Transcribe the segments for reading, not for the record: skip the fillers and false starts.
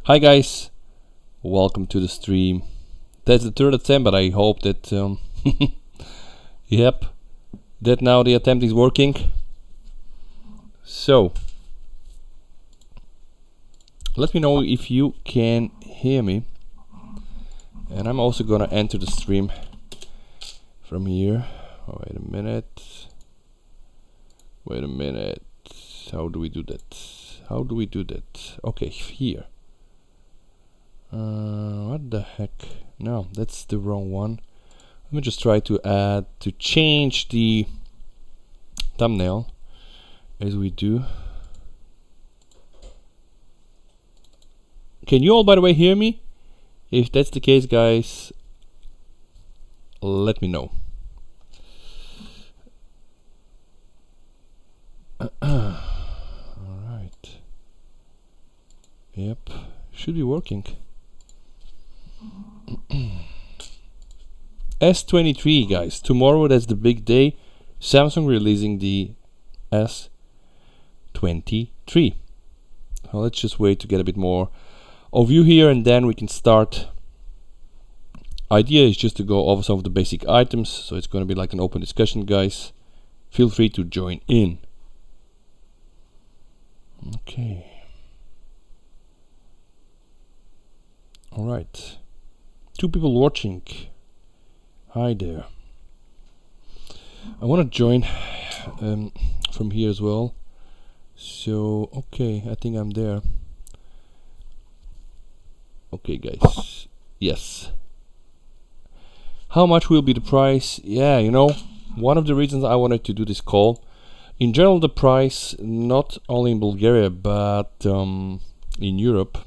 Hi guys, welcome to the stream. That's the third attempt, but I hope that yep, that now the attempt is working. So let me know if you can hear me, and I'm also gonna enter the stream from here. Oh, wait a minute, how do we do that? Okay, here. What the heck? No, that's the wrong one. Let me just try to change the thumbnail as we do. Can you all, by the way, hear me? If that's the case, guys, let me know. Alright. Yep, should be working. S23, guys, tomorrow, that's the big day. Samsung releasing the S23. Well, let's just wait to get a bit more of you here, and then we can start. Idea is just to go over some of the basic items, so it's going to be like an open discussion, guys. Feel free to join in. Okay. All right. 2 people watching. Hi there. I want to join from here as well. So, okay, I think I'm there. Okay, guys. Yes. How much will be the price? Yeah, you know, one of the reasons I wanted to do this call, in general, the price, not only in Bulgaria, but in Europe,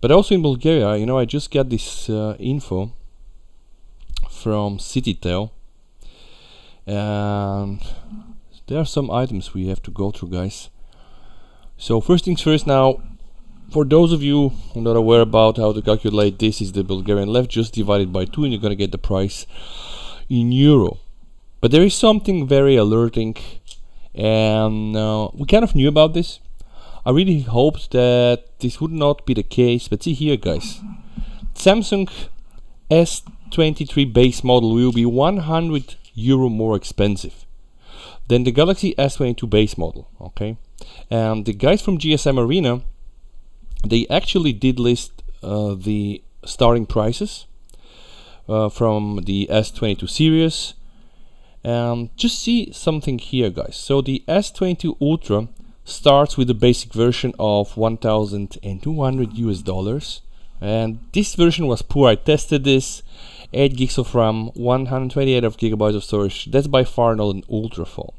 but also in Bulgaria, you know, I just got this info from Citytel, and there are some items we have to go through, guys. So first things first, now, for those of you who are not aware about how to calculate this, is the Bulgarian lev, just divide it by 2 and you're gonna get the price in euro. But there is something very alerting, and we kind of knew about this. I really hoped that this would not be the case, but see here, guys, Samsung S23 base model will be 100 euro more expensive than the Galaxy S22 base model, okay? And the guys from GSM Arena, they actually did list the starting prices from the S22 series. Just see something here, guys. So the S22 Ultra starts with the basic version of $1,200 US, and this version was poor. I tested this. 8 gigs of RAM, 128 gigabytes of storage. That's by far not an Ultra phone.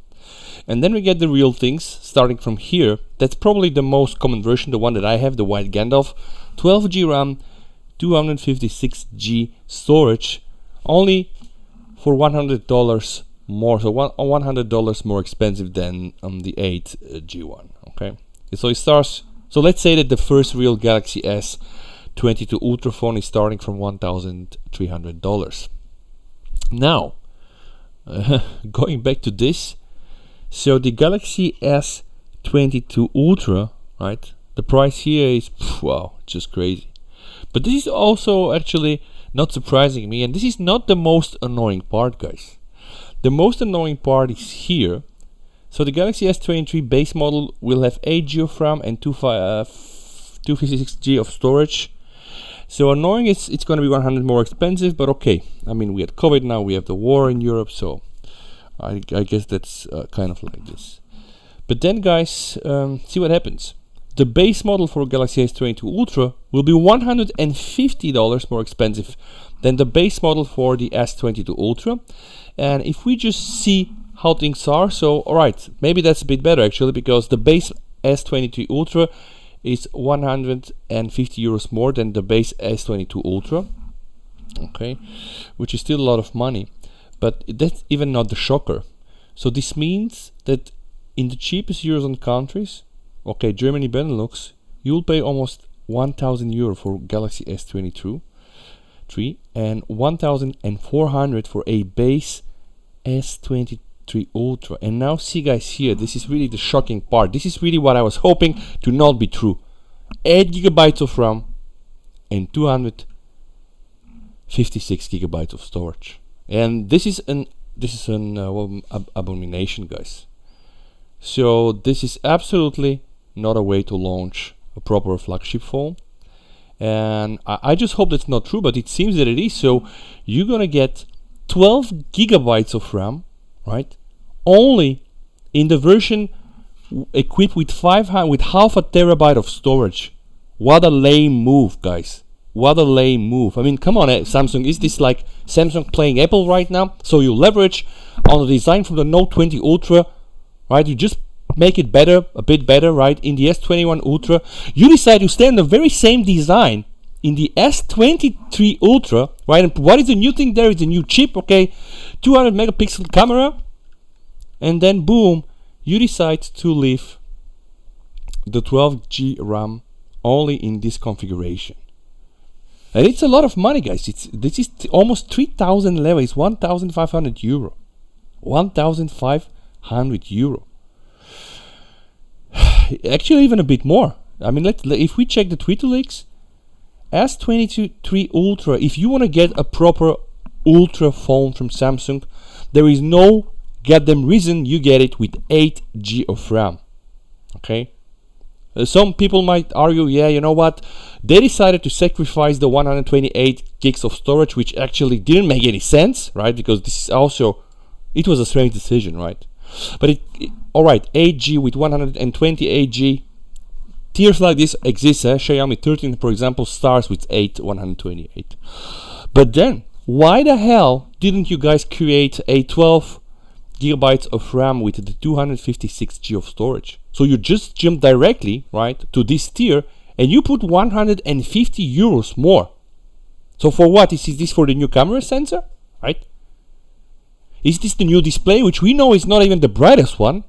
And then we get the real things starting from here. That's probably the most common version, the one that I have, the white Gandalf. 12GB RAM, 256GB storage, only for $100 more, so $100 more expensive than the 8G one. Okay, so it starts. So let's say that the first real Galaxy S22 Ultra phone is starting from $1,300. Now, going back to this, so the Galaxy S22 Ultra, right? The price here is wow, just crazy. But this is also actually not surprising me, and this is not the most annoying part, guys. The most annoying part is here. So the Galaxy S23 base model will have 8GB of RAM and 256GB of storage. So annoying, it's going to be 100 more expensive, but okay. I mean, we had COVID, now we have the war in Europe, so I guess that's kind of like this. But then, guys, see what happens. The base model for Galaxy S22 Ultra will be $150 more expensive than the base model for the S22 Ultra. And if we just see how things are, so alright, maybe that's a bit better actually, because the base S23 Ultra is 150 euros more than the base S22 Ultra, okay, which is still a lot of money, but that's even not the shocker. So this means that in the cheapest Eurozone countries, okay, Germany, Benelux, you'll pay almost 1,000 euro for Galaxy S23 and 1,400 for a base S23 Ultra. And now see, guys, here, this is really the shocking part. This is really what I was hoping to not be true. 8 gigabytes of RAM, and 256 gigabytes of storage. And this is an abomination, guys. So this is absolutely not a way to launch a proper flagship phone. And I just hope that's not true, but it seems that it is. So you're gonna get 12 gigabytes of RAM, right? Only in the version equipped with half a terabyte of storage. What a lame move, guys. What a lame move. I mean, come on, Samsung. Is this like Samsung playing Apple right now? So you leverage on the design from the Note 20 Ultra, right? You just make it better, a bit better, right? In the S21 Ultra, you decide to stay on the very same design in the S23 Ultra, right? And what is the new thing there? It's a new chip, okay? 200 megapixel camera. And then boom, you decide to leave the 12G RAM only in this configuration. And it's a lot of money, guys. This is almost 3,000 level. It's 1,500 euro. 1,500 euro. Actually, even a bit more. I mean, if we check the Twitter leaks, S23 Ultra, if you want to get a proper Ultra phone from Samsung, there is no goddamn reason you get it with 8G of RAM. Okay? Some people might argue, yeah, you know what? They decided to sacrifice the 128 gigs of storage, which actually didn't make any sense, right? Because this is also, it was a strange decision, right? But alright, 8G with 128G, tiers like this exist. Xiaomi 13, for example, starts with 128. But then, why the hell didn't you guys create a 12 gigabytes of RAM with the 256G of storage? So you just jump directly, right, to this tier, and you put 150 euros more. So for what? Is this for the new camera sensor, right? Is this the new display, which we know is not even the brightest one?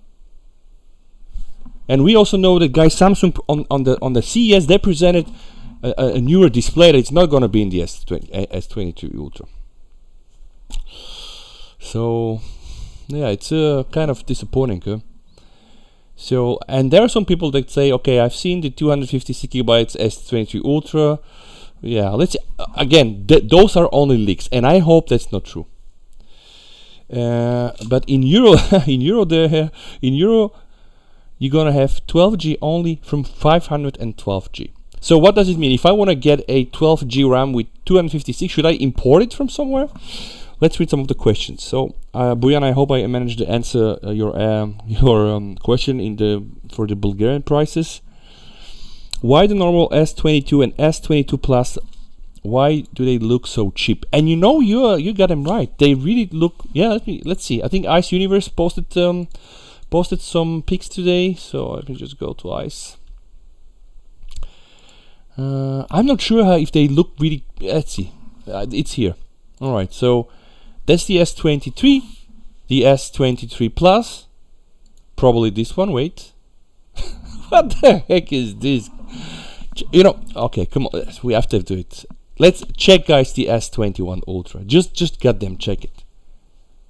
And we also know that, guys, Samsung on the CES, they presented a newer display that it's not going to be in the S22 Ultra. So yeah, it's kind of disappointing. Huh? So, and there are some people that say, okay, I've seen the 256 gigabytes S23 Ultra. Yeah, let's again, those are only leaks, and I hope that's not true. But in euro, in euro, you're gonna have 12G only from 512G. So what does it mean? If I want to get a 12G RAM with 256, should I import it from somewhere? Let's read some of the questions. So, Bojan, I hope I managed to answer your question for the Bulgarian prices. Why the normal S22 and S22 Plus? Why do they look so cheap? And you know, you got them right. They really look. Yeah, let's see. I think Ice Universe posted some pics today. So let me just go to Ice. I'm not sure if they look really. Let's see. It's here. All right. So that's the S23, the S23 Plus, probably this one. Wait, what the heck is this? You know, okay, come on, we have to do it. Let's check, guys, the S21 Ultra. Just goddamn check it.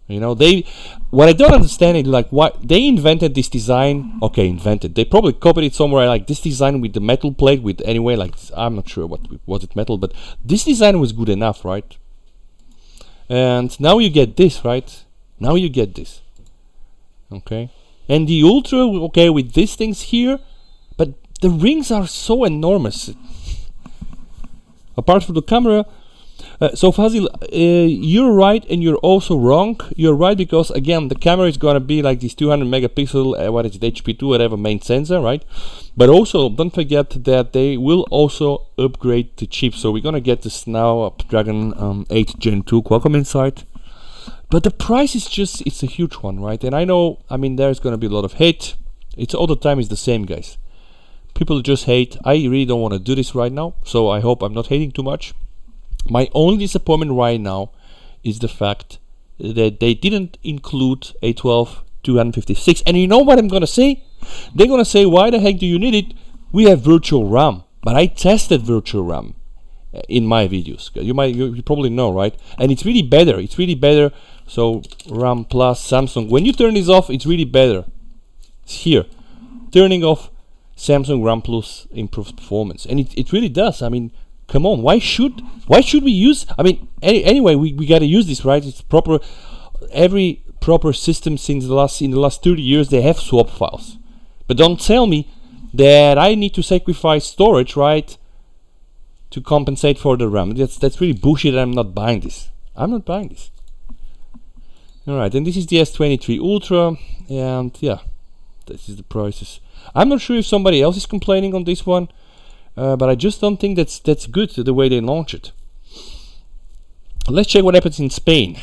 You know, what I don't understand is like why they invented this design. Okay, invented. They probably copied it somewhere, like this design with the metal plate. With anyway, like I'm not sure what was it metal, but this design was good enough, right? And now you get this, right? Now you get this. Okay. And the Ultra, okay, with these things here, but the rings are so enormous. Apart from the camera, so Fazil, you're right and you're also wrong. You're right because, again, the camera is going to be like this 200 megapixel, what is it, HP2, whatever, main sensor, right? But also, don't forget that they will also upgrade the chip. So we're going to get this Snapdragon 8 Gen 2 Qualcomm inside. But the price is just, it's a huge one, right? And I know, I mean, there's going to be a lot of hate. It's all the time is the same, guys. People just hate. I really don't want to do this right now. So I hope I'm not hating too much. My only disappointment right now is the fact that they didn't include a 256. And you know what I'm going to say? They're going to say, why the heck do you need it? We have virtual RAM. But I tested virtual RAM in my videos. You probably know, right? And it's really better. It's really better. So RAM plus Samsung. When you turn this off, it's really better. It's here. Turning off Samsung RAM Plus improves performance, and it really does. I mean, come on, why should we use? I mean, anyway, we gotta use this, right? It's proper. Every proper system since in the last 30 years they have swap files, but don't tell me that I need to sacrifice storage, right, to compensate for the RAM. That's really bullshit. I'm not buying this. I'm not buying this. All right, and this is the S23 Ultra, and yeah, this is the prices. I'm not sure if somebody else is complaining on this one, but I just don't think that's good the way they launch it. Let's check what happens in Spain.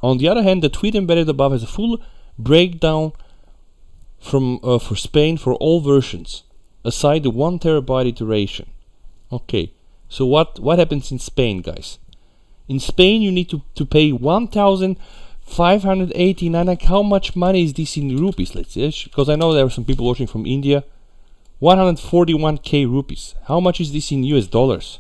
On the other hand, the tweet embedded above has a full breakdown from for Spain for all versions, aside the 1 terabyte iteration. Okay, so what happens in Spain, guys? In Spain, you need to pay 1,589. Like, how much money is this in rupees? Let's see, because I know there are some people watching from India. 141k rupees. How much is this in US dollars?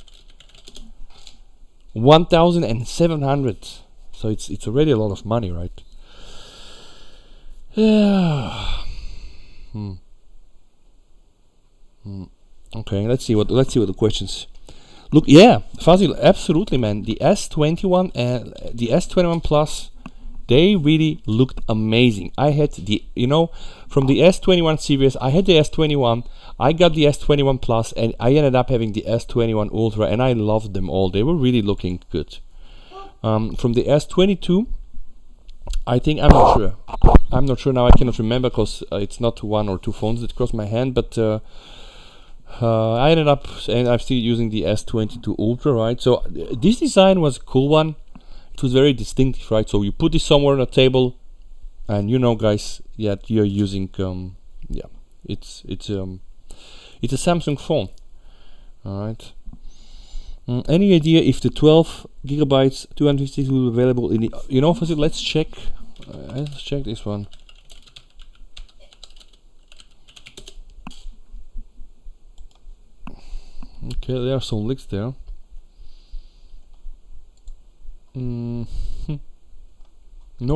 1,700. So it's already a lot of money, right? Okay, let's see what the questions. Look, yeah, Fazil, absolutely, man. The S21 and the S21 Plus, they really looked amazing. I had from the S21 series, I had the S21, I got the S21 Plus, and I ended up having the S21 Ultra, and I loved them all. They were really looking good. From the S22, I think, I'm not sure now, I cannot remember, because it's not 1 or 2 phones that crossed my hand, but I ended up, and I'm still using the S22 Ultra, right? So this design was a cool one. It was very distinctive, right? So you put this somewhere on a table, and guys, yeah, you're using it's a Samsung phone. All right. Any idea if the 12 gigabytes 256 will be available in the let's check this one. Okay, there are some leaks there. No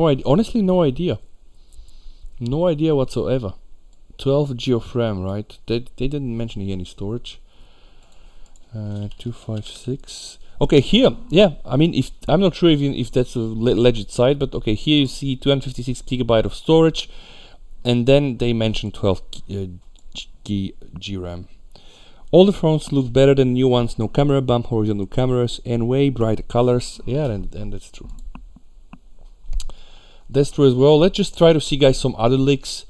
idea. Honestly, no idea. No idea whatsoever. 12 GB of RAM, right? They didn't mention here any storage. 256. Okay, here, yeah. I mean, if I'm not sure if that's a legit site, but okay, here you see 256 gigabyte of storage, and then they mention 12 G RAM. All the phones look better than new ones. No camera bump, horizontal cameras, and way brighter colors. Yeah, and that's true. That's true as well. Let's just try to see, guys, some other leaks.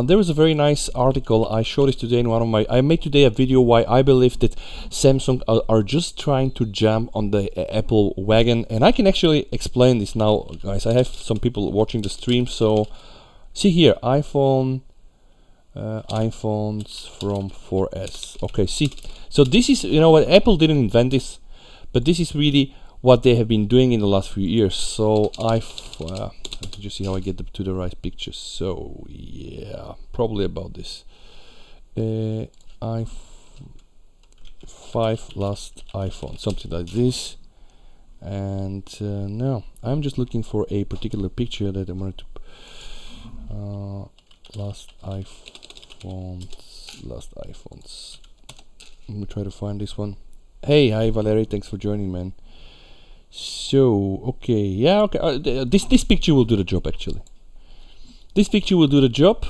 There was a very nice article. I showed this today in one of my. I made today a video why I believe that Samsung are just trying to jump on the Apple wagon, and I can actually explain this now, guys. I have some people watching the stream, so see here, iPhones from 4S. Okay, see. So this is, what, Apple didn't invent this, but this is really what they have been doing in the last few years. So let me just see how I get to the right pictures. So yeah, probably about this. i5 last iPhone, something like this. And now I'm just looking for a particular picture that I wanted to. Last iPhones. Let me try to find this one. Hey, hi Valerie, thanks for joining, man. So okay, yeah, okay. This picture will do the job, actually. This picture will do the job.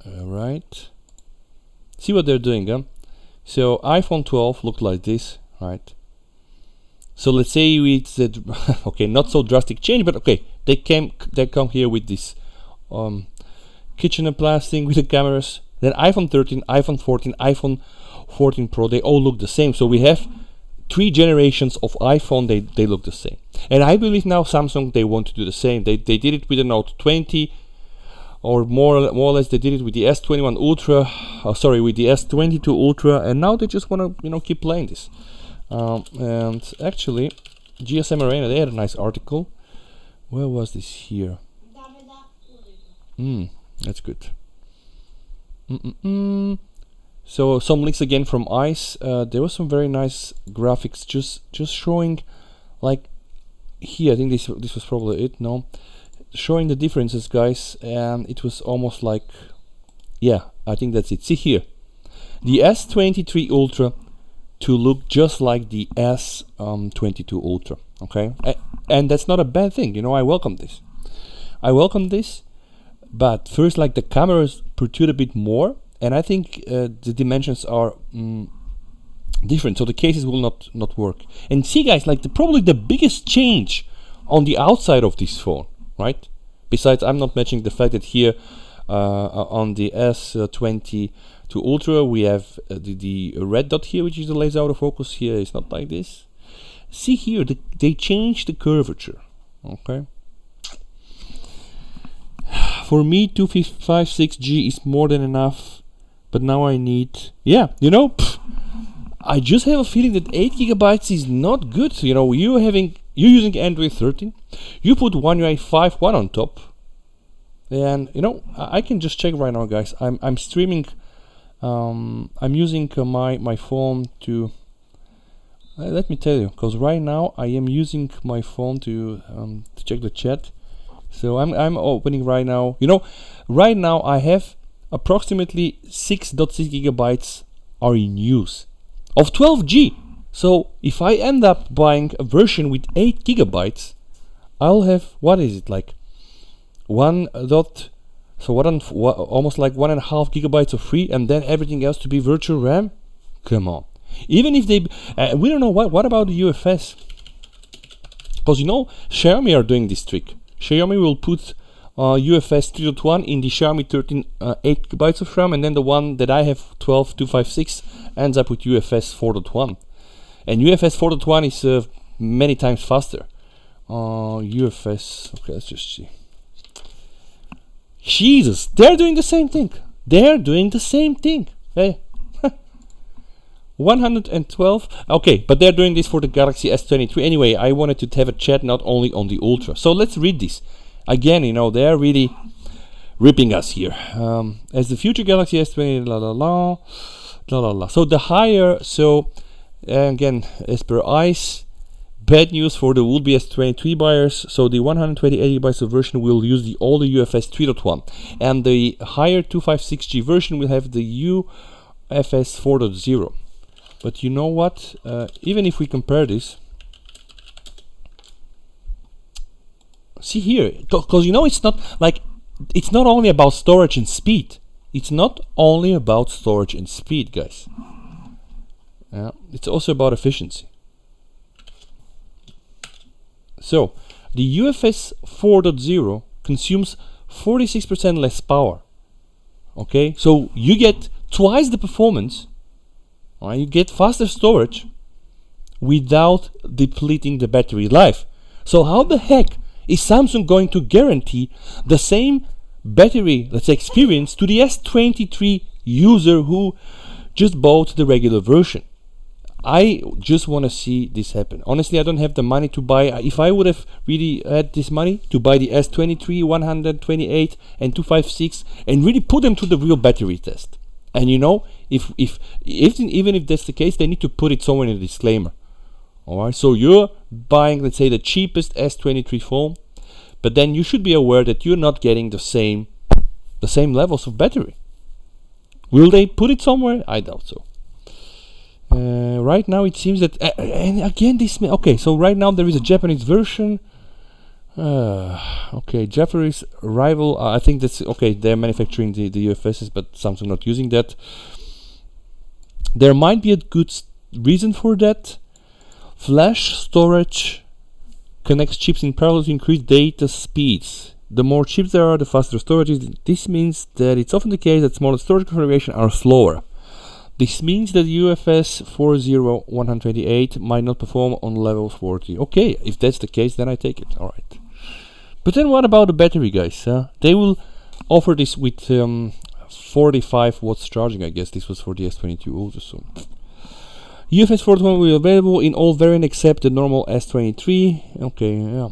All right. See what they're doing, huh? So iPhone 12 looked like this, right? So let's say it's okay, not so drastic change, but okay, they come here with this kitchen plastic with the cameras. Then iPhone 13, iPhone 14, iPhone 14 Pro, they all look the same. So we have 3 generations of iPhone, they look the same. And I believe now Samsung, they want to do the same. They did it with the Note 20, or more or less they did it with the S21 Ultra, with the S22 Ultra, and now they just want to keep playing this. And actually, GSM Arena, they had a nice article. Where was this here? That's good. So some links again from ICE. There was some very nice graphics, just showing, like here. I think this was probably it. No, showing the differences, guys, and it was almost like Yeah, I think that's it. See here, the S23 Ultra to look just like the S22 Ultra. Okay, and that's not a bad thing. You know, I welcome this. But first, like, the cameras protrude a bit more, and I think the dimensions are different, so the cases will not work. And see, guys, like, probably the biggest change on the outside of this phone, right? Besides, I'm not mentioning the fact that here on the S22 Ultra we have the red dot here, which is the laser autofocus. Here it's not like this. See here, they changed the curvature. Okay. For me, 256G is more than enough, but now I need, yeah, you know, I just have a feeling that 8 gigabytes is not good. You know, you're using Android 13, you put One UI 5.1 on top, and you know, I can just check right now, guys. I'm streaming. I'm using my phone to. Let me tell you, because right now I am using my phone to check the chat. So I'm opening right now. You know, right now I have approximately 6.6 gigabytes are in use of 12G. So if I end up buying a version with 8 gigabytes, I'll have, what is it, like almost like 1.5 gigabytes of free, and then everything else to be virtual RAM. Come on. Even if they, we don't know what about the UFS, because you know Xiaomi are doing this trick. Xiaomi will put UFS 3.1 in the Xiaomi 13 8 gigabytes of RAM, and then the one that I have 12256 ends up with UFS 4.1, and UFS 4.1 is many times faster. UFS, okay, let's just see. Jesus, they're doing the same thing. Hey. 112. Okay, but they're doing this for the Galaxy S23. Anyway, I wanted to have a chat not only on the Ultra. So let's read this. Again, you know, they're really ripping us here. As the future Galaxy S20, So the higher, again, as per ICE, bad news for the would-be S23 buyers. So the 128 gigabytes version will use the older UFS 3.1, and the higher 256G version will have the UFS 4.0. But you know what? Even if we compare this, see here, because you know, it's not only about storage and speed. It's not only about storage and speed, guys. It's also about efficiency. So the UFS 4.0 consumes 46% less power. Okay, so you get twice the performance. You get faster storage without depleting the battery life. So how the heck is Samsung going to guarantee the same battery, let's say, experience to the S23 user who just bought the regular version? I just want to see this happen. Honestly, I don't have the money to buy. If I would have really had this money to buy the S23, 128 and 256 and really put them to the real battery test. And you know, even if that's the case, they need to put it somewhere in the disclaimer. Alright, so you're buying, let's say, the cheapest S23 phone, but then you should be aware that you're not getting the same levels of battery. Will they put it somewhere? I doubt so. Right now it seems that, and again this, okay, so right now there is a Japanese version. Okay, Japanese rival, I think that's okay. They're manufacturing the UFSs, but Samsung not using that. There might be a good reason for that. Flash storage connects chips in parallel to increase data speeds. The more chips there are, the faster storage is. This means that it's often the case that smaller storage configurations are slower. This means that UFS 4.0 128 might not perform on level 40. Okay, if that's the case, then I take it. All right. But then what about the battery, guys? They will offer this with 45 watts charging. I guess this was for the S22 Ultra. So UFS 4.1 will be available in all variants except the normal S23. Okay, yeah.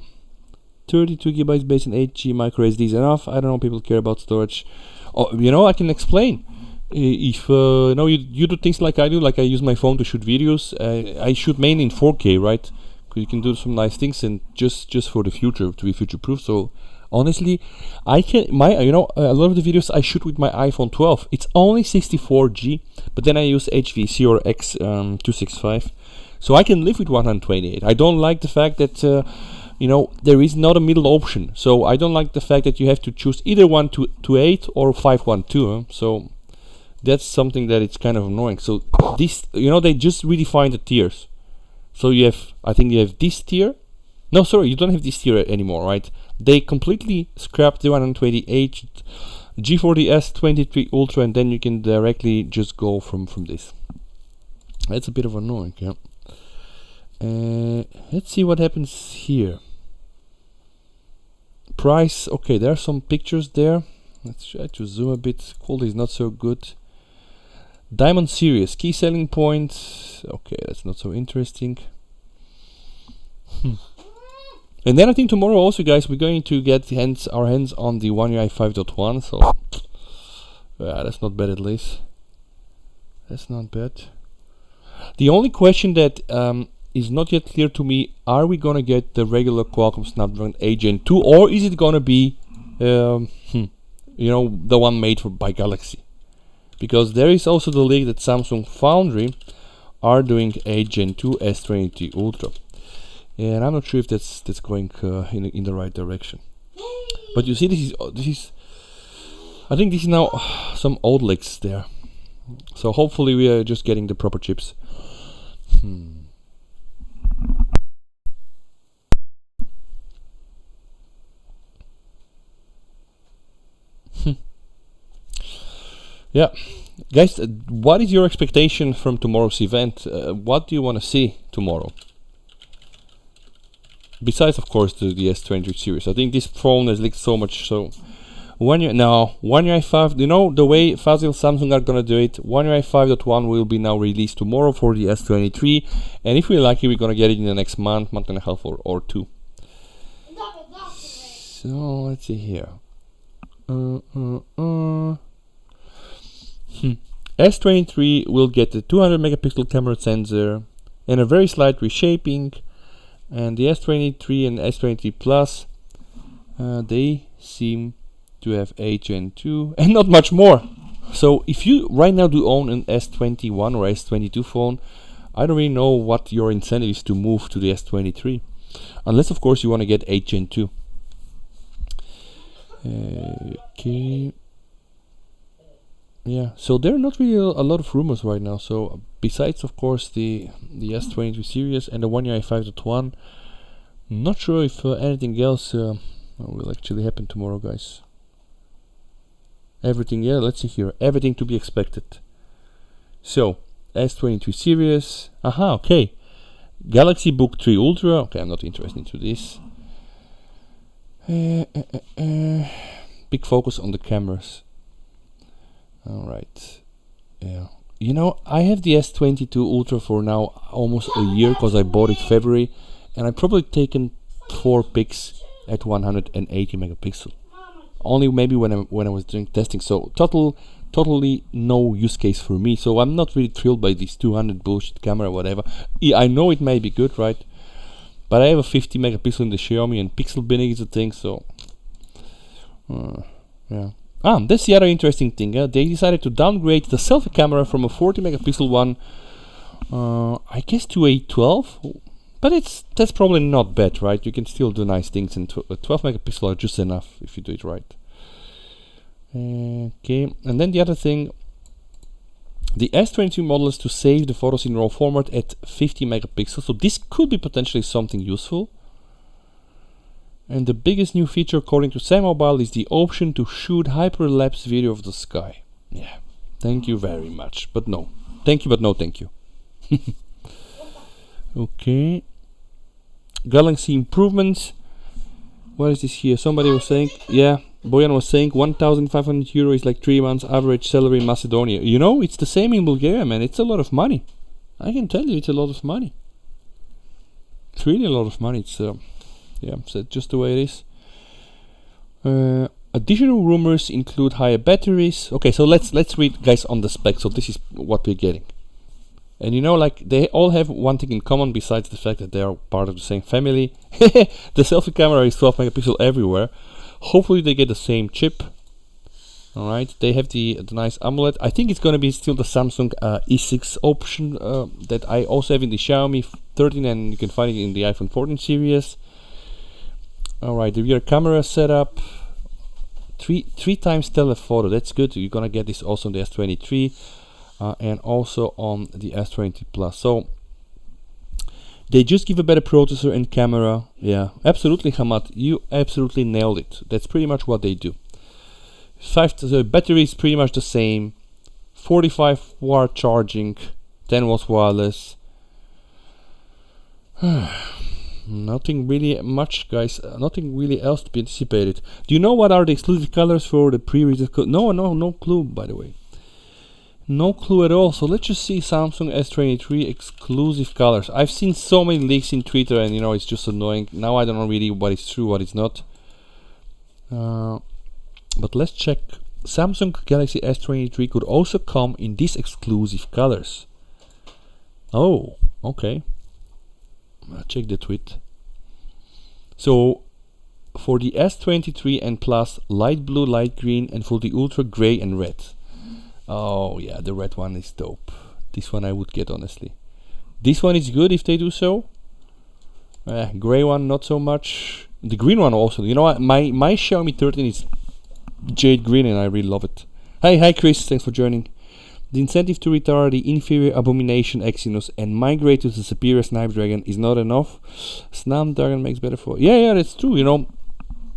32 gigabytes based on 8G micro SD is enough. I don't know, people care about storage. Oh, you know, I can explain. If you do things like I do, like I use my phone to shoot videos. I shoot mainly in 4K, right? You can do some nice things, and just for the future, to be future proof. So Honestly, I can a lot of the videos I shoot with my iPhone 12. It's only 64G, but then I use HVC or X265, so I can live with 128. I don't like the fact that there is not a middle option. So I don't like the fact that you have to choose either 128 or 512. So that's something that it's kind of annoying. So this, they just redefined the tiers. So I think you have this tier. No, sorry, you don't have this tier anymore, right? They completely scrapped the 128 G40 S23 Ultra, and then you can directly just go from this. That's a bit of annoying, yeah. Let's see what happens here. Price, okay, there are some pictures there. Let's try to zoom a bit. Quality is not so good. Diamond Series, key selling points. Okay, that's not so interesting. And then I think tomorrow also, guys, we're going to get our hands on the One UI 5.1. So yeah, that's not bad at least. That's not bad. The only question that is not yet clear to me: are we gonna get the regular Qualcomm Snapdragon 8 Gen 2, or is it gonna be the one made by Galaxy? Because there is also the leak that Samsung Foundry are doing 8 Gen 2 S23 Ultra. And I'm not sure if that's going in the right direction. But you see, this is I think this is now some old leaks there. So hopefully we are just getting the proper chips. Yeah, guys, what is your expectation from tomorrow's event? What do you want to see tomorrow? Besides, of course, the S23 series. I think this phone has leaked so much. So One UI 5, the way Fazil Samsung are gonna do it, One UI 5.1 will be now released tomorrow for the S23, and if we're lucky, we're gonna get it in the next month and a half or two. So let's see here. S23 will get the 200 megapixel camera sensor and a very slight reshaping, and the S23 and S23 Plus, they seem to have 8 Gen 2 and not much more. So if you right now do own an S21 or S22 phone, I don't really know what your incentive is to move to the S23, unless of course you want to get 8 Gen 2. Okay. Yeah, so there are not really a lot of rumors right now. So besides of course the S23 series and the One UI 5.1, not sure if anything else will actually happen tomorrow, guys. Everything, yeah, let's see here, everything to be expected. So S23 series, okay, Galaxy Book 3 Ultra, okay, I'm not interested into this. Big focus on the cameras. Alright, yeah, I have the S22 Ultra for now almost a year, because I bought it February, and I've probably taken 4 pics at 180 megapixel. Only maybe when I was doing testing, so totally no use case for me. So I'm not really thrilled by this 200 bullshit camera, whatever. I know it may be good, right? But I have a 50 megapixel in the Xiaomi, and pixel binning is a thing. So yeah. That's the other interesting thing. They decided to downgrade the selfie camera from a 40 megapixel one, I guess, to a 12. But that's probably not bad, right? You can still do nice things, and 12 megapixel are just enough if you do it right. Okay, and then the other thing, the S22 model is to save the photos in RAW format at 50 megapixels, so this could be potentially something useful. And the biggest new feature, according to SamMobile, is the option to shoot hyperlapse video of the sky. Yeah, thank you very much, but no. Thank you, but no thank you. Okay. Galaxy improvements. What is this here? Somebody was saying, yeah, Boyan was saying 1,500 euro is like 3 months average salary in Macedonia. It's the same in Bulgaria, man. It's a lot of money. I can tell you, it's a lot of money. It's really a lot of money. It's yeah, so just the way it is. Additional rumors include higher batteries. Okay, so let's read, guys, on the specs. So this is what we're getting. And like, they all have one thing in common besides the fact that they are part of the same family. The selfie camera is 12 megapixel everywhere. Hopefully they get the same chip. All right, they have the nice AMOLED. I think it's going to be still the Samsung E6 option that I also have in the Xiaomi 13, and you can find it in the iPhone 14 series. All right, the rear camera setup, three times telephoto. That's good. You're gonna get this also on the S23 and also on the S23 Plus. So they just give a better processor and camera. Yeah, absolutely, Hamad. You absolutely nailed it. That's pretty much what they do. The battery is pretty much the same. 45-watt charging, 10 watts wireless. Nothing really much, guys. Nothing really else to be anticipated. Do you know what are the exclusive colors for the pre-release? No clue, by the way. No clue at all. So let's just see Samsung S23 exclusive colors. I've seen so many leaks in Twitter, and you know, it's just annoying. Now I don't know really what is true, what is not. But let's check. Samsung Galaxy S23 could also come in these exclusive colors. Oh, okay. I'll check the tweet. So for the S23 and Plus, light blue, light green, and for the Ultra, gray and red. Oh yeah, the red one is dope. This one I would get, honestly. This one is good if they do so. Gray one not so much. The green one also. You know what? My Xiaomi 13 is jade green and I really love it. Hi Chris, thanks for joining. The incentive to retire the inferior Abomination Exynos and migrate to the superior Snapdragon is not enough. Snapdragon makes better for... Yeah, that's true. You know,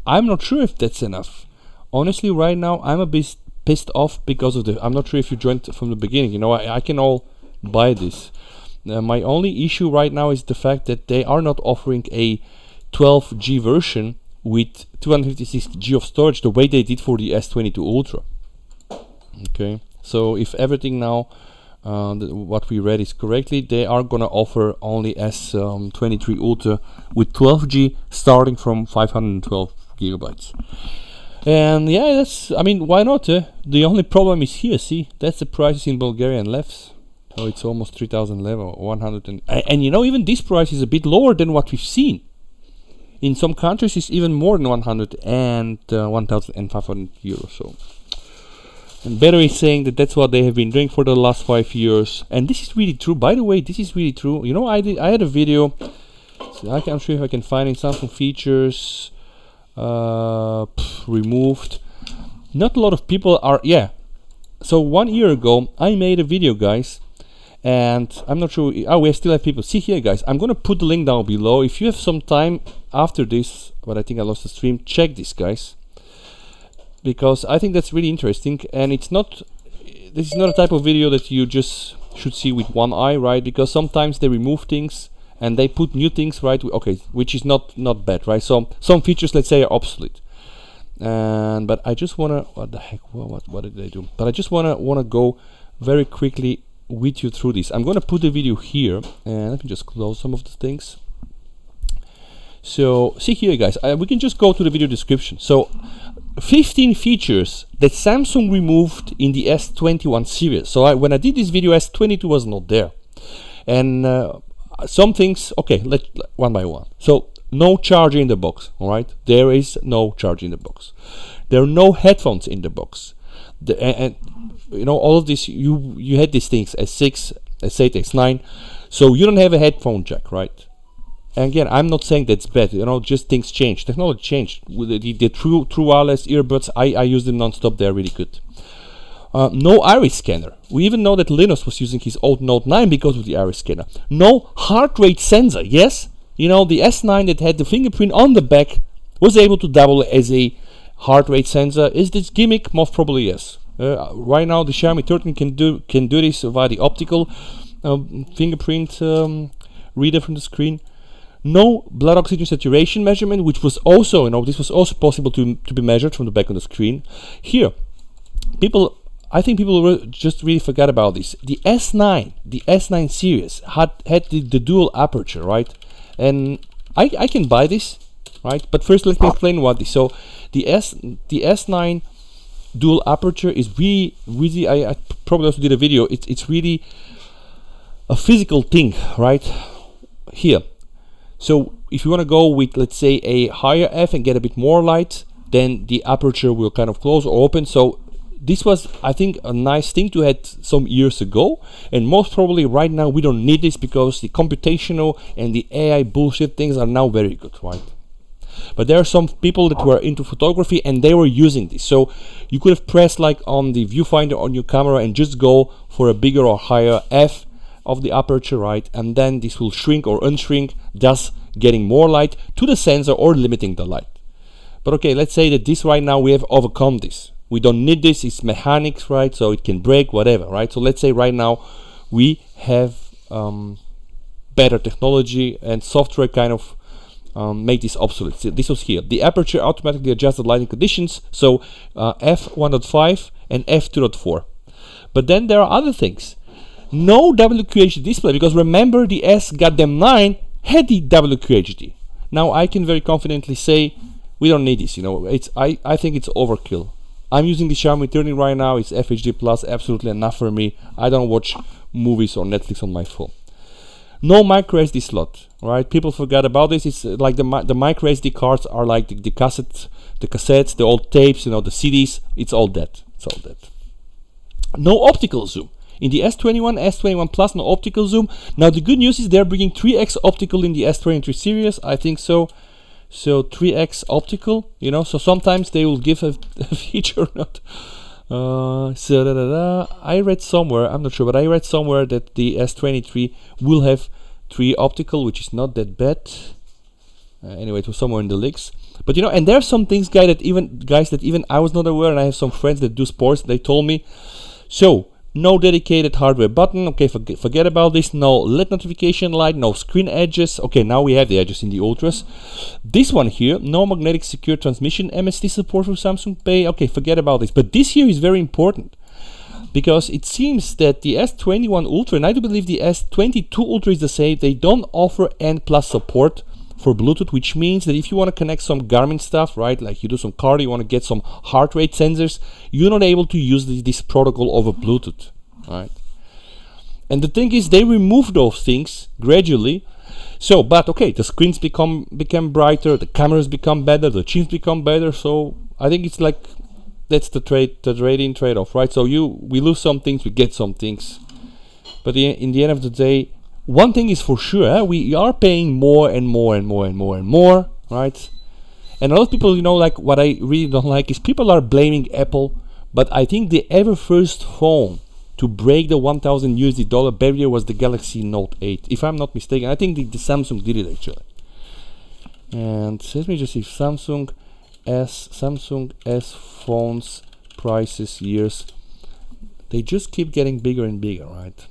I'm not sure if that's enough. Honestly, right now, I'm a bit pissed off because of the... I'm not sure if you joined from the beginning. You know, I can all buy this. My only issue right now is the fact that they are not offering a 12G version with 256G of storage the way they did for the S22 Ultra. Okay. So if everything now, what we read is correctly, they are gonna offer only S23 Ultra with 12G starting from 512 gigabytes. And yeah, that's, I mean, why not? The only problem is here, see, that's the prices in Bulgarian levs. So it's almost 3,000 level, 100 and you know, even this price is a bit lower than what we've seen. In some countries it's even more than 100 and 1,500 euros. So. And Better is saying that that's what they have been doing for the last 5 years, and this is really true. By the way, this is really true. You know, I had a video. So I'm sure if I can find it. Samsung features removed. Not a lot of people are. Yeah. So 1 year ago, I made a video, guys, and I'm not sure. Oh, we still have people. See here, guys. I'm gonna put the link down below. If you have some time after this, but I think I lost the stream. Check this, guys. Because I think that's really interesting, and it's not, this is not a type of video that you just should see with one eye, right? Because sometimes they remove things and they put new things, right? Okay, which is not bad, right? So some features, let's say, are obsolete. And but I just wanna, what the heck? What did they do? But I just wanna go very quickly with you through this. I'm gonna put the video here, and let me just close some of the things. So see here, guys. We can just go to the video description. So 15 features that Samsung removed in the S21 series. So when I did this video, S22 was not there, and some things. Okay, let's one by one. So no charger in the box. All right, there is no charger in the box. There are no headphones in the box. And you know, all of this. You had these things S6, S8, S9. So you don't have a headphone jack, right? And again, I'm not saying that's bad, you know, just things change. Technology changed. With the true wireless earbuds, I use them non-stop, they're really good. No iris scanner. We even know that Linus was using his old Note 9 because of the iris scanner. No heart rate sensor, yes? You know, the S9 that had the fingerprint on the back was able to double as a heart rate sensor. Is this gimmick? Most probably yes. Right now, the Xiaomi 13 can do this via the optical fingerprint reader from the screen. No blood oxygen saturation measurement, which was also, you know, this was also possible to be measured from the back of the screen. Here, I think people just really forgot about this. The S9 series had the dual aperture, right? And I can buy this, right? But first, let me explain what this. So the S9 dual aperture is really. I probably also did a video. It's really a physical thing, right? Here. So if you want to go with, let's say, a higher f and get a bit more light, then the aperture will kind of close or open. So this was, I think, a nice thing to have some years ago, and most probably right now we don't need this because the computational and the AI bullshit things are now very good, right? But there are some people that were into photography and they were using this. So you could have pressed like on the viewfinder on your camera and just go for a bigger or higher f of the aperture, right? And then this will shrink or unshrink, thus getting more light to the sensor or limiting the light. But okay, let's say that this right now we have overcome this. We don't need this, it's mechanics, right? So it can break, whatever, right? So let's say right now we have better technology and software kind of make this obsolete. So this was here. The aperture automatically adjusts the lighting conditions, so f1.5 and f2.4. But then there are other things. No WQHD display, because remember the S9 had the WQHD. Now I can very confidently say we don't need this, you know. I think it's overkill. I'm using the Xiaomi 13 right now. It's FHD plus, absolutely enough for me. I don't watch movies or Netflix on my phone. No micro SD slot, right? People forget about this. It's like the micro SD cards are like the cassettes, the old tapes, you know, the CDs. It's all dead. It's all dead. No optical zoom. In the S21, S21 Plus, no optical zoom. Now the good news is they're bringing 3x optical in the S23 series. I think so. So 3x optical, you know, so sometimes they will give a feature not. I read somewhere, I'm not sure, but I read somewhere that the S23 will have 3 optical, which is not that bad. Anyway, it was somewhere in the leaks. But you know, and there are some things, guys, that even I was not aware, and I have some friends that do sports. They told me. So no dedicated hardware button. Okay, forget about this. No LED notification light. No screen edges. Okay, now we have the edges in the Ultras. This one here, no magnetic secure transmission MST support for Samsung Pay. Okay, forget about this. But this here is very important because it seems that the S21 Ultra, and I do believe the S22 Ultra is the same, they don't offer N+ support for Bluetooth, which means that if you want to connect some Garmin stuff, right, like you do some cardio, you want to get some heart rate sensors, you're not able to use this protocol over Bluetooth, right? And the thing is, they remove those things gradually. So, but okay, the screens become brighter, the cameras become better, the chips become better. So I think it's like that's the trade-off, right? So we lose some things, we get some things, but in the end of the day, one thing is for sure, we are paying more and more and more and more and more, right? And a lot of people, you know, like what I really don't like is people are blaming Apple, but I think the ever first phone to break the $1,000 barrier was the Galaxy Note 8, if I'm not mistaken. I think the Samsung did it actually. And let me just see, Samsung S phones prices years, they just keep getting bigger and bigger, right?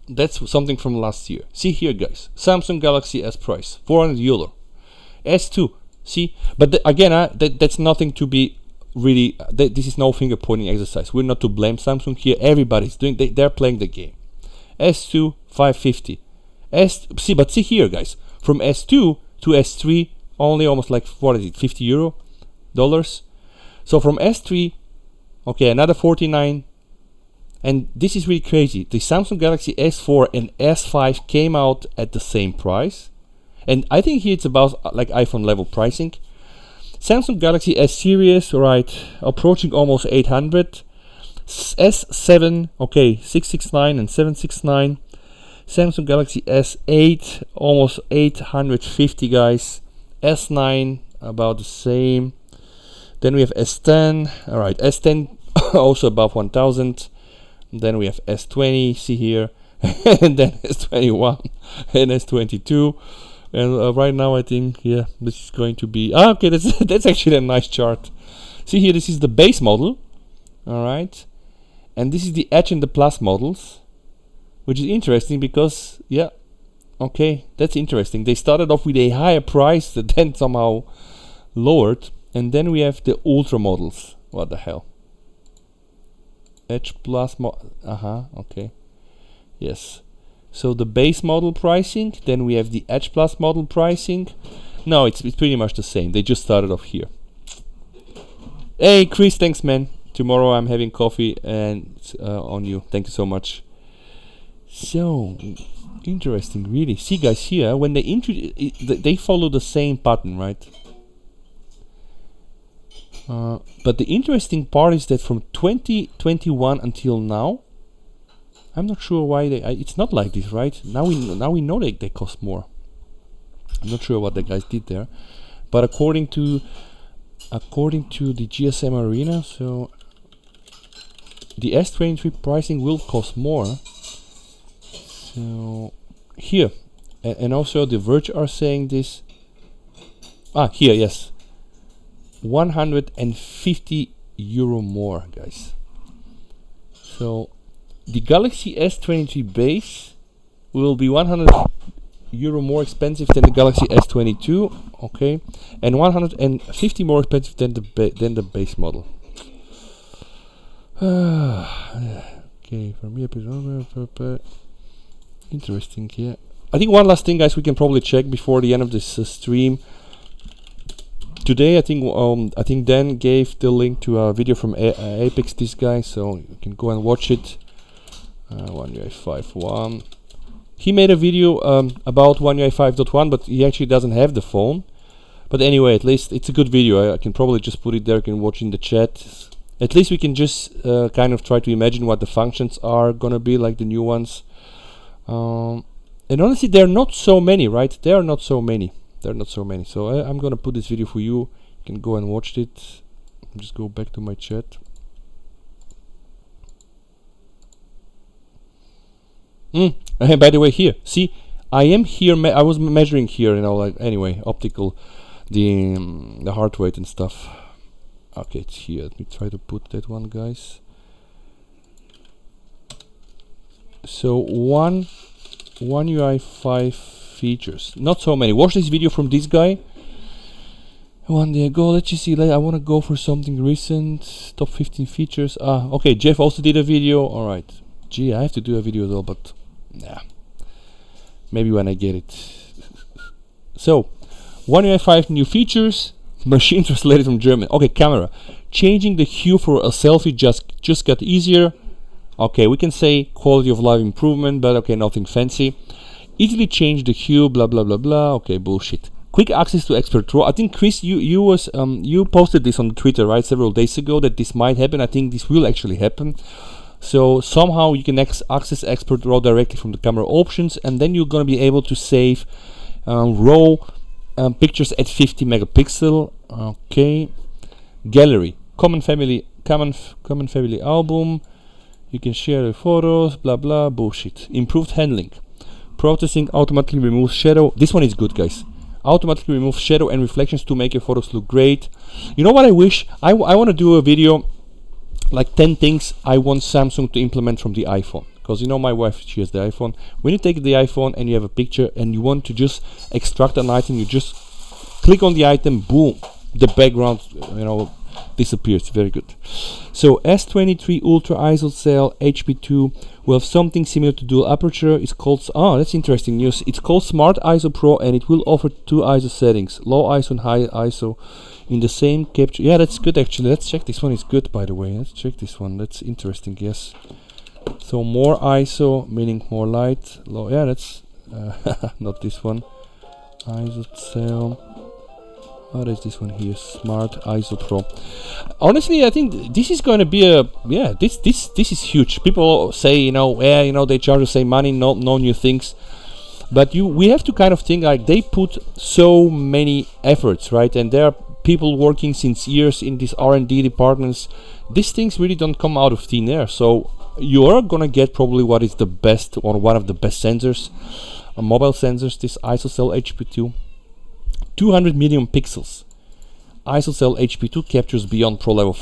That's something from last year. See here, guys, Samsung Galaxy S price, €400. S2, see, but again, that's nothing to be really. This is no finger pointing exercise. We're not to blame Samsung here. Everybody's doing. They're playing the game. S2 550. But see here, guys, from S2 to S3, only almost like what is it, €50? So from S3, okay, another 49. And this is really crazy. The Samsung Galaxy S4 and S5 came out at the same price. And I think here it's about like iPhone level pricing. Samsung Galaxy S series, right, approaching almost 800. S7, okay, 669 and 769. Samsung Galaxy S8, almost 850, guys. S9, about the same. Then we have S10, all right, S10 also above 1000. Then we have S20, see here, and then S21 and S22. And right now I think, yeah, this is going to be okay. That's actually a nice chart. See here, this is the base model, all right, and this is the Edge and the Plus models, which is interesting because, yeah, okay, that's interesting. They started off with a higher price that then somehow lowered, and then we have the Ultra models. What the hell? Edge Plus okay, yes. So the base model pricing, then we have the Edge Plus model pricing. No, it's pretty much the same. They just started off here. Hey Chris, thanks man. Tomorrow I'm having coffee and on you. Thank you so much. So interesting, really. See guys, here when they follow the same pattern, right? But the interesting part is that from 2021 until now, I'm not sure why they. It's not like this, right? Now we know they cost more. I'm not sure what the guys did there, but according to the GSM Arena, so the S23 pricing will cost more. So here, and also the Verge are saying this. Here, yes, 150 euro more, guys. So the Galaxy S23 base will be 100 euro more expensive than the Galaxy S22, okay, and 150 more expensive than the base model. Okay, for me, interesting. Yeah, I think one last thing, guys, we can probably check before the end of this stream. Today, I think Dan gave the link to a video from Apex, this guy, so you can go and watch it. One UI 5.1. He made a video about One UI 5.1, but he actually doesn't have the phone. But anyway, at least it's a good video. I can probably just put it there. You can watch in the chat. At least we can just kind of try to imagine what the functions are gonna be, like the new ones. And honestly, there are not so many, right? There are not so many. So I'm gonna put this video for you. You can go and watch it. Just go back to my chat. By the way, here, see, I am here. I was measuring here, like anyway, optical, the heart rate and stuff. Okay, it's here. Let me try to put that one, guys. So one UI 5 features, not so many. Watch this video from this guy. One day ago. Let's just see. I want to go for something recent. Top 15 features. Okay. Jeff also did a video. All right. Gee, I have to do a video though, but yeah, maybe when I get it. So, One UI 5 new features. Machine translated from German. Okay, camera. Changing the hue for a selfie just got easier. Okay, we can say quality of life improvement, but okay, nothing fancy. Easily change the hue, blah blah blah blah. Okay, bullshit. Quick access to expert RAW. I think Chris, you posted this on Twitter, right, several days ago, that this might happen. I think this will actually happen. So somehow you can access expert RAW directly from the camera options, and then you're gonna be able to save RAW pictures at 50 megapixel. Okay, gallery, common family album. You can share the photos, blah blah, bullshit. Improved handling. Processing automatically removes shadow. This one is good, guys. Automatically removes shadow and reflections to make your photos look great. You know what I wish? I want to do a video like 10 things I want Samsung to implement from the iPhone. Because my wife, she has the iPhone. When you take the iPhone and you have a picture and you want to just extract an item, you just click on the item, boom, the background, disappears. Very good. So S23 Ultra ISO HP2 will have something similar to dual aperture. It's called, that's interesting news. It's called Smart ISO Pro, and it will offer 2 ISO settings, low ISO and high ISO, in the same capture. Yeah, that's good actually. Let's check. This one is good, by the way. Let's check this one. That's interesting. Yes. So more ISO meaning more light. Low. Yeah, that's not this one. ISO cell. What is this one here? Smart ISO Pro. Honestly, I think this is going to be this is huge. People say, they charge the same money, no new things. But we have to kind of think like they put so many efforts, right? And there are people working since years in these R&D departments. These things really don't come out of thin air. So you are gonna get probably what is the best or one of the best sensors, mobile sensors. This ISOCELL HP2. 200 million pixels. ISOCELL HP2 captures beyond pro level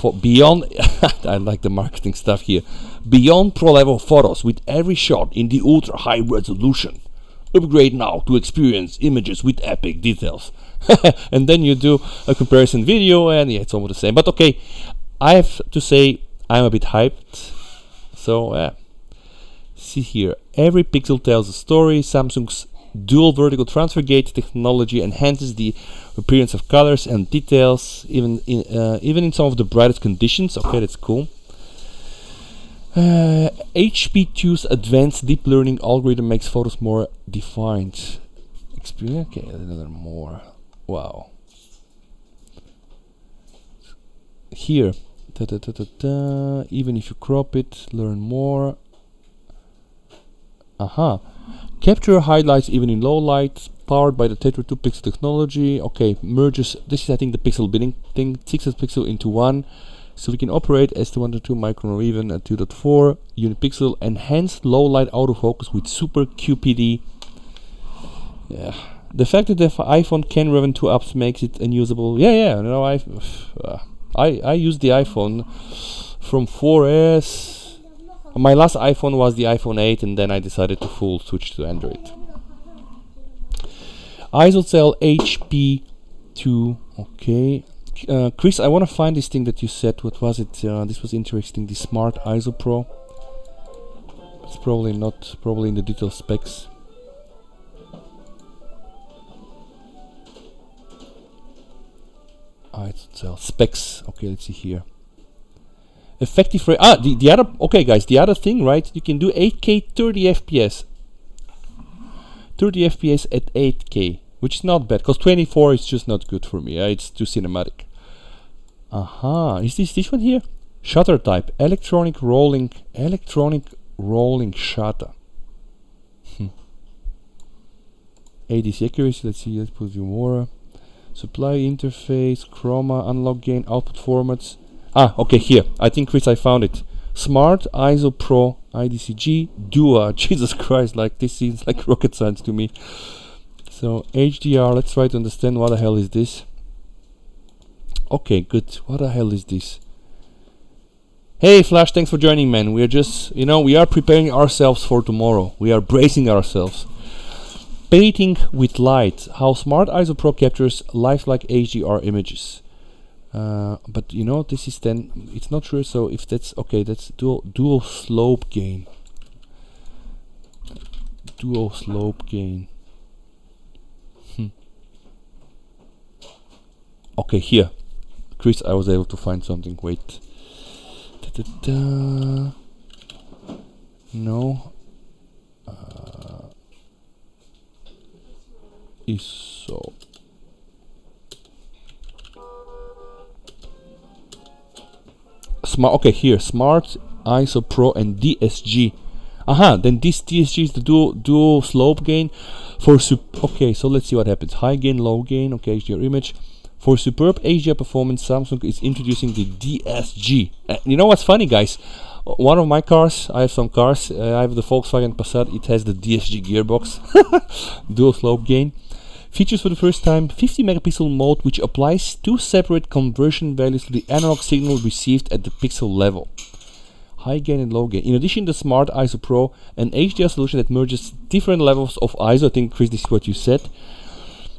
I like the marketing stuff here. Beyond pro level photos with every shot in the ultra high resolution. Upgrade now to experience images with epic details. And then you do a comparison video, and yeah, it's almost the same. But okay, I have to say I'm a bit hyped. So see here, every pixel tells a story. Samsung's dual vertical transfer gate technology enhances the appearance of colors and details, even in some of the brightest conditions. Okay, that's cool. HP2's advanced deep learning algorithm makes photos more defined. Okay, another more. Wow. here, even if you crop it, learn more. Aha. Capture highlights even in low light, powered by the Tetra 2 pixel technology. Okay, merges, this is I think the pixel binning thing, 6 pixel into 1. So we can operate S23 micron or even at 2.4 unit pixel, enhanced low light autofocus with super QPD. Yeah. The fact that the iPhone can run 2 apps makes it unusable. Yeah, no, I use the iPhone from 4S. My last iPhone was the iPhone 8, and then I decided to full switch to Android. ISOcell HP2. Okay. Chris, I want to find this thing that you said. What was it? This was interesting. The Smart ISO Pro. It's probably not, probably in the detailed specs. ISOcell specs. Okay, let's see here. Effective rate. The other. Okay, guys. The other thing, right? You can do 8K 30 FPS. 30 FPS at 8K, which is not bad. Because 24 is just not good for me. It's too cinematic. Aha. Is this one here? Shutter type. Electronic rolling shutter. ADC accuracy. Let's see. Let's put you more. Supply interface. Chroma. Unlock gain. Output formats. Okay, here. I think, Chris, I found it. Smart ISO Pro IDCG Duo. Jesus Christ, like this seems like rocket science to me. So HDR, let's try to understand what the hell is this. Okay, good. What the hell is this? Hey Flash, thanks for joining, man. We are just, we are preparing ourselves for tomorrow. We are bracing ourselves. Painting with light. How Smart ISO Pro captures lifelike HDR images. But this is then, it's not sure, so if that's okay, that's dual slope gain. Dual slope gain. Okay, here, Chris, I was able to find something. Wait. No. ISO. Okay, here, Smart ISO Pro and DSG. Then this DSG is the dual slope gain for okay, so let's see what happens. High gain, low gain. Okay, HDR image. For superb HDR performance, Samsung is introducing the DSG. You know what's funny, guys? One of my cars, I have some cars. I have the Volkswagen Passat. It has the DSG gearbox, dual slope gain. Features for the first time 50 megapixel mode, which applies 2 separate conversion values to the analog signal received at the pixel level. High gain and low gain. In addition, the Smart ISO Pro, an HDR solution that merges different levels of ISO, I think, Chris, this is what you said,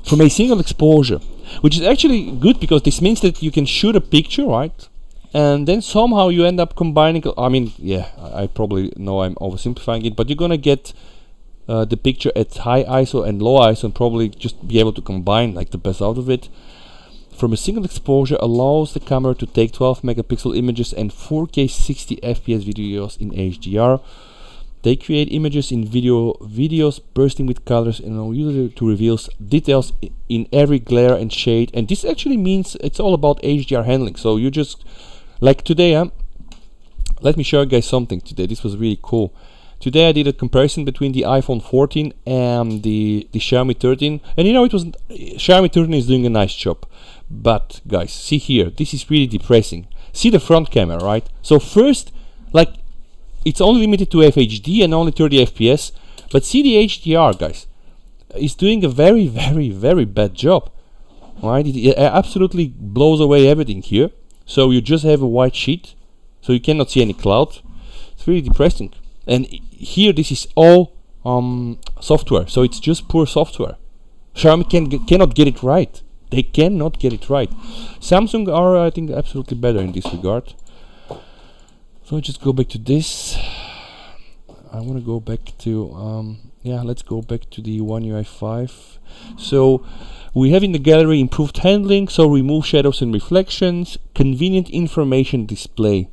from a single exposure, which is actually good because this means that you can shoot a picture, right? And then somehow you end up combining, I probably know I'm oversimplifying it, but you're gonna get the picture at high ISO and low ISO and probably just be able to combine like the best out of it. From a single exposure allows the camera to take 12 megapixel images and 4K 60 FPS videos in HDR. They create images in videos bursting with colors and allow you to reveal details in every glare and shade. And this actually means it's all about HDR handling. So you just, like today, let me show you guys something today. This was really cool. Today I did a comparison between the iPhone 14 and the Xiaomi 13, and it was Xiaomi 13 is doing a nice job. But guys, see here, this is really depressing. See the front camera, right? So first, like, it's only limited to FHD and only 30 FPS, but see the HDR, guys. It's doing a very, very, very bad job, right? It absolutely blows away everything here. So you just have a white sheet, so you cannot see any cloud. It's really depressing. And here this is all software, so it's just poor software. Xiaomi cannot get it right. They cannot get it right. Samsung are, I think, absolutely better in this regard. So just go back to this. I want to go back to let's go back to the One UI 5. So we have in the gallery improved handling, so remove shadows and reflections, convenient information display.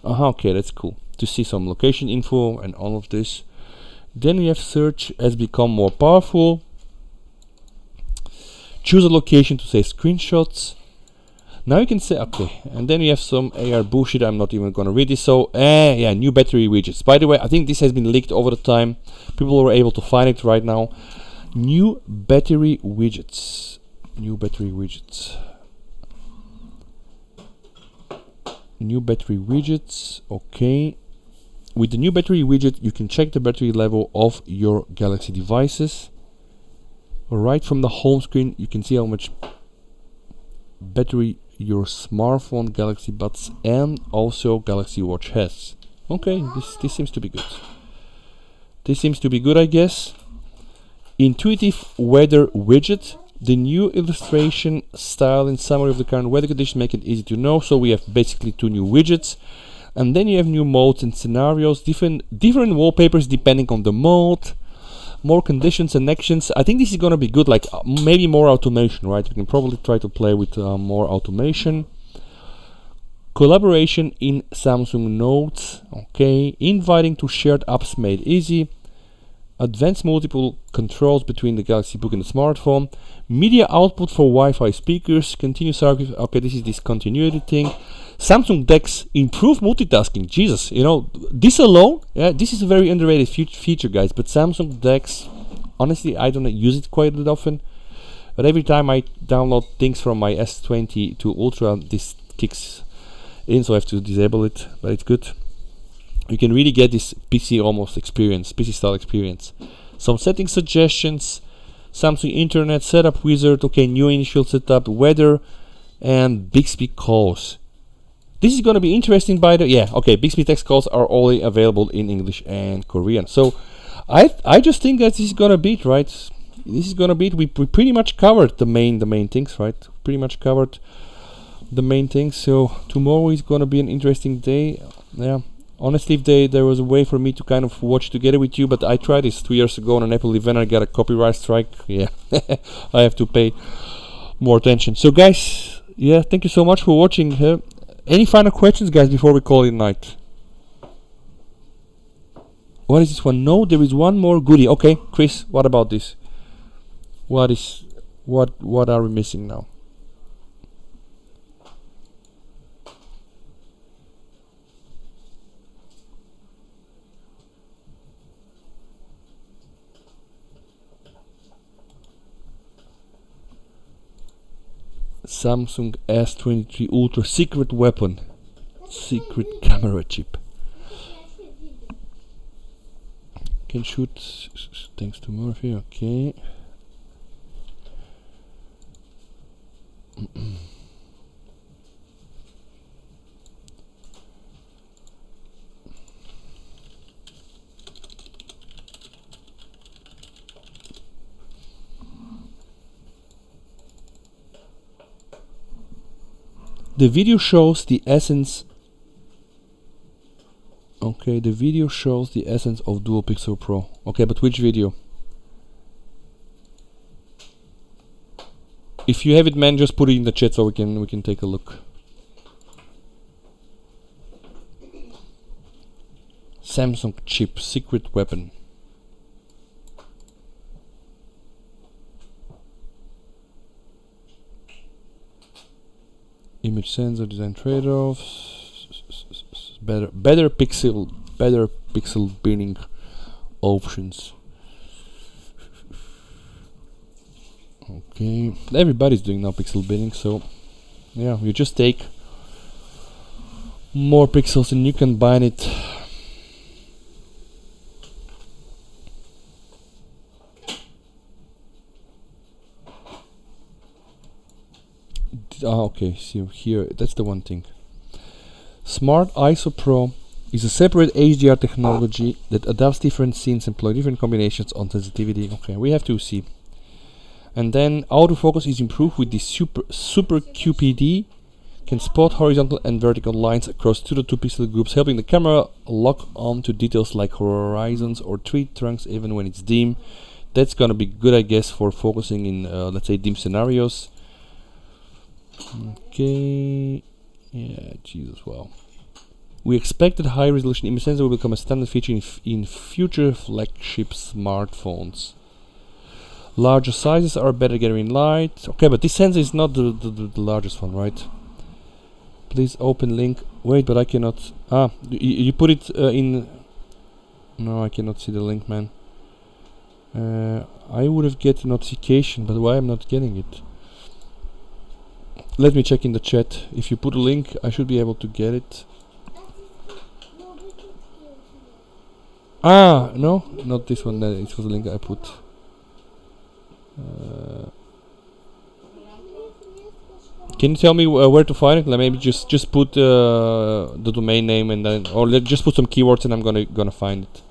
Okay, that's cool. To see some location info and all of this. Then we have search has become more powerful. Choose a location to save screenshots. Now you can say, okay, and then you have some AR bullshit. I'm not even gonna read this. So, yeah, new battery widgets. By the way, I think this has been leaked over the time. People were able to find it right now. New battery widgets. New battery widgets. New battery widgets. Okay. With the new battery widget, you can check the battery level of your Galaxy devices. Right from the home screen, you can see how much battery your smartphone, Galaxy Buds, and also Galaxy Watch has. Okay, this seems to be good. This seems to be good, I guess. Intuitive weather widget. The new illustration, style, and summary of the current weather conditions make it easy to know. So we have basically two new widgets. And then you have new modes and scenarios, different wallpapers depending on the mode, more conditions and actions. I think this is gonna be good, like maybe more automation, right? We can probably try to play with more automation. Collaboration in Samsung Notes, okay. Inviting to shared apps made easy. Advanced multiple controls between the Galaxy Book and the smartphone. Media output for Wi-Fi speakers. Continuous archive. Okay, this is this continuity thing. Samsung DeX improved multitasking. Jesus, you know, this alone, yeah, this is a very underrated feature, guys. But Samsung DeX, honestly, I don't use it quite that often. But every time I download things from my S22 Ultra, this kicks in, so I have to disable it. But it's good. You can really get this PC almost experience, PC style experience. Some setting suggestions. Samsung Internet Setup Wizard. Okay, new initial setup, weather, and Bixby calls. This is going to be interesting, by the okay. Bixby text calls are only available in English and Korean. So, I just think that this is going to be it, right? This is going to be it. We pretty much covered the main things, right? Pretty much covered the main things. So tomorrow is going to be an interesting day. Yeah. Honestly, if there was a way for me to kind of watch together with you, but I tried this 2 years ago on an Apple event. I got a copyright strike. Yeah, I have to pay more attention. So, guys, yeah, thank you so much for watching. Any final questions, guys, before we call it night? What is this one? No, there is one more goodie. Okay, Chris, what about this? What are we missing now? Samsung S23 Ultra secret weapon, secret camera chip. Can shoot thanks to Murphy. Okay. The video shows the essence. Okay, the video shows the essence of Dual Pixel Pro. Okay, but which video? If you have it, man, just put it in the chat so we can take a look. Samsung chip, secret weapon. Image sensor, design trade-offs, better pixel binning options. Okay, everybody's doing now pixel binning, so yeah, you just take more pixels and you can bind it. Okay, see here, that's the one thing. Smart ISO Pro is a separate HDR technology that adapts different scenes and employ different combinations on sensitivity. Okay, we have to see. And then autofocus is improved with the super QPD. Can spot horizontal and vertical lines across 2 to 2 pixel groups, helping the camera lock on to details like horizons or tree trunks even when it's dim. That's gonna be good, I guess, for focusing in let's say dim scenarios. Okay, yeah, Jesus, wow. We expect that high resolution image sensor will become a standard feature in future flagship smartphones. Larger sizes are better gathering light. Okay, but this sensor is not the largest one, right? Please open link. Wait, but I cannot. You put it in. No, I cannot see the link, man. I would have get a notification, but why I'm not getting it? Let me check in the chat. If you put a link, I should be able to get it. No, not this one. It was a link I put. Can you tell me where to find it? Like maybe just put the domain name and then, or just put some keywords and I'm gonna find it.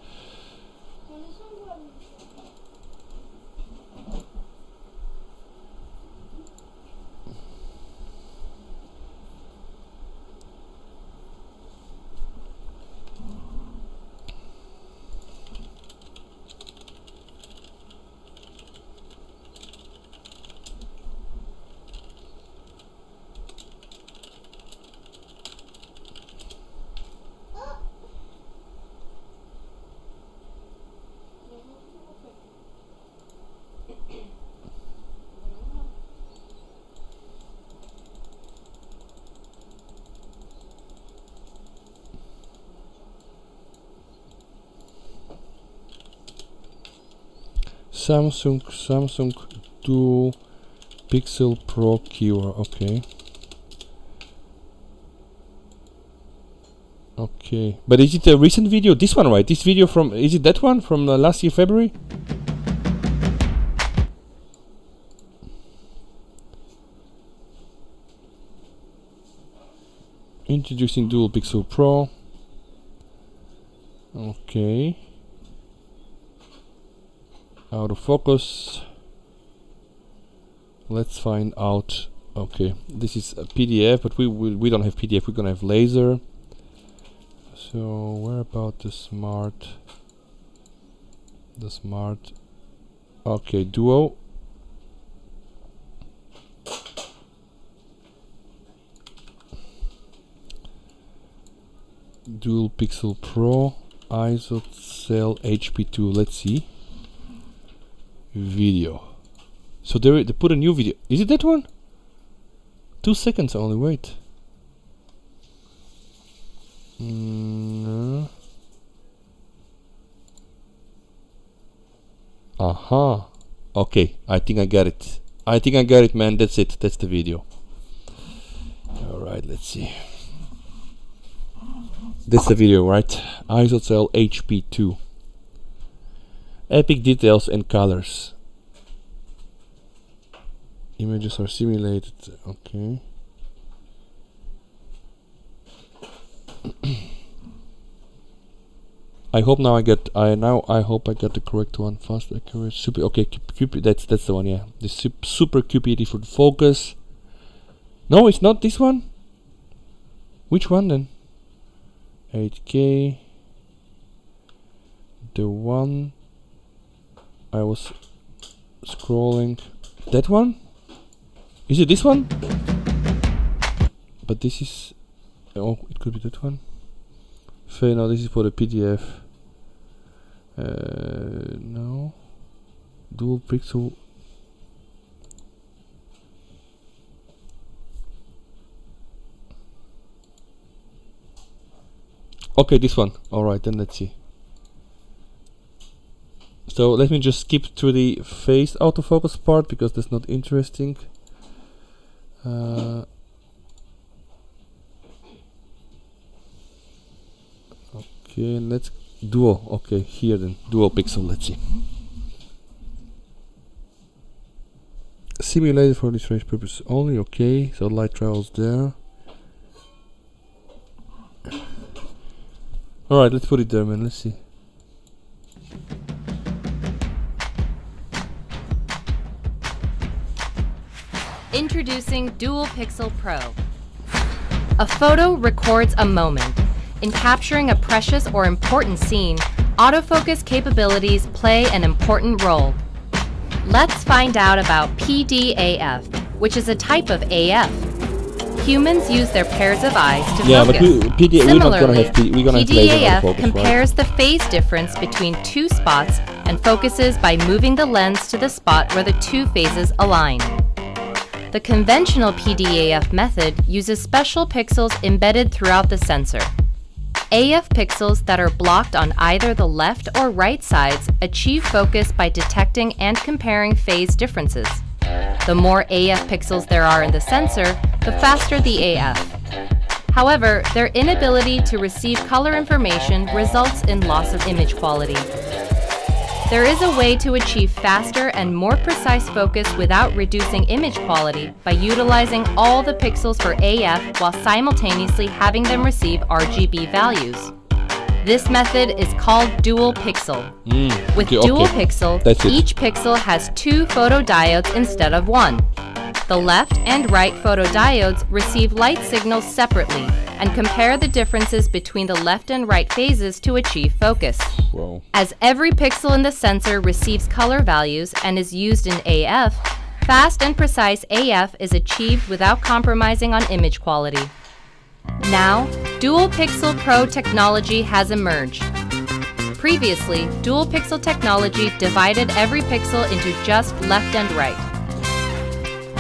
Samsung Dual Pixel Pro keyword. Okay, but is it a recent video? This one, right? This video from, is it that one from last year February? Introducing Dual Pixel Pro. Okay. Autofocus. Let's find out. Okay, this is a PDF, but we don't have PDF. We're gonna have laser. So where about the smart? Okay, Duo. Dual Pixel Pro ISO cell HP2. Let's see. Video. So they put a new video. Is it that one? 2 seconds only. Wait. No. Aha. Okay, I think I got it. Man. That's it. That's the video. Alright, let's see. That's the video, right? ISOcell HP2. Epic details and colors. Images are simulated. Okay. I hope now I hope I got the correct one. Fast, accurate, super. Okay, Cupid. That's the one. Yeah, the super QPD for focus. No, it's not this one. Which one then? 8K. The one I was scrolling. That one? Is it this one? But this is. Oh, it could be that one. No, this is for the PDF. No. Dual pixel. Okay, this one. Alright, then let's see. So let me just skip through the phased autofocus part because that's not interesting. Okay, let's dual. Okay, here then dual pixel. Let's see. Simulated for this range purpose only. Okay, so light travels there. All right, let's put it there, man. Let's see. Introducing Dual Pixel Pro. A photo records a moment. In capturing a precious or important scene, autofocus capabilities play an important role. Let's find out about PDAF, which is a type of AF. Humans use their pairs of eyes to focus. But Similarly, PDAF focus, compares the phase difference between two spots and focuses by moving the lens to the spot where the two phases align. The conventional PDAF method uses special pixels embedded throughout the sensor. AF pixels that are blocked on either the left or right sides achieve focus by detecting and comparing phase differences. The more AF pixels there are in the sensor, the faster the AF. However, their inability to receive color information results in loss of image quality. There is a way to achieve faster and more precise focus without reducing image quality by utilizing all the pixels for AF while simultaneously having them receive RGB values. This method is called dual pixel. With dual pixel, each pixel has 2 photodiodes instead of 1. The left and right photodiodes receive light signals separately and compare the differences between the left and right phases to achieve focus. Whoa. As every pixel in the sensor receives color values and is used in AF, fast and precise AF is achieved without compromising on image quality. Now, Dual Pixel Pro technology has emerged. Previously, Dual Pixel technology divided every pixel into just left and right.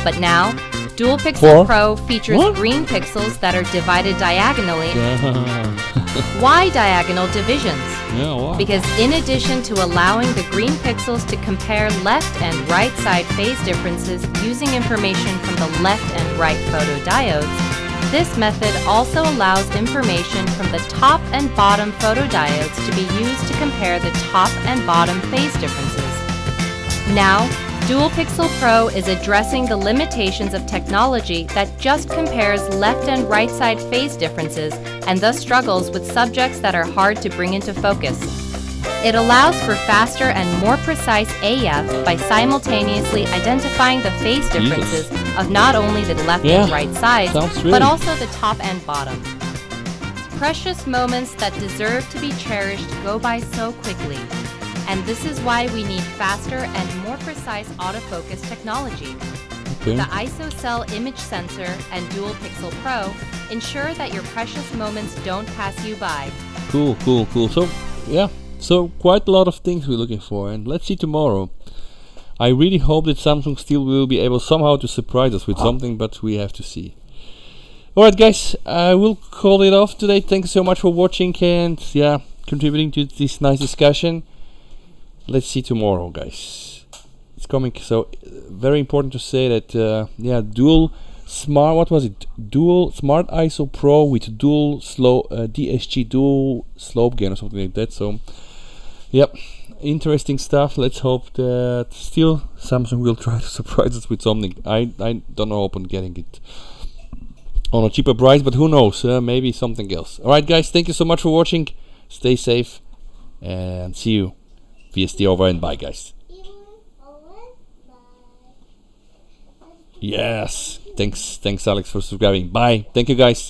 But now, Dual Pixel Pro features green pixels that are divided diagonally. Why diagonal divisions? Yeah, why? Because in addition to allowing the green pixels to compare left and right side phase differences using information from the left and right photodiodes, this method also allows information from the top and bottom photodiodes to be used to compare the top and bottom phase differences. Now, Dual Pixel Pro is addressing the limitations of technology that just compares left and right side phase differences and thus struggles with subjects that are hard to bring into focus. It allows for faster and more precise AF by simultaneously identifying the phase differences of not only the left and right sides, but also the top and bottom. Precious moments that deserve to be cherished go by so quickly. And this is why we need faster and more precise autofocus technology. The ISO-cell image sensor and Dual Pixel Pro ensure that your precious moments don't pass you by. Cool. So quite a lot of things we're looking for, and let's see tomorrow. I really hope that Samsung still will be able somehow to surprise us with something, but we have to see. Alright guys, I will call it off today. Thanks so much for watching and contributing to this nice discussion. Let's see tomorrow, guys. It's coming. So very important to say that dual smart ISO Pro with dual DSG dual slope gain or something like that. So interesting stuff. Let's hope that still Samsung will try to surprise us with something. I don't know upon getting it on a cheaper price, but who knows, maybe something else. Alright guys, thank you so much for watching. Stay safe and see you. VST over and bye guys. Yes, thanks Alex for subscribing. Bye. Thank you guys.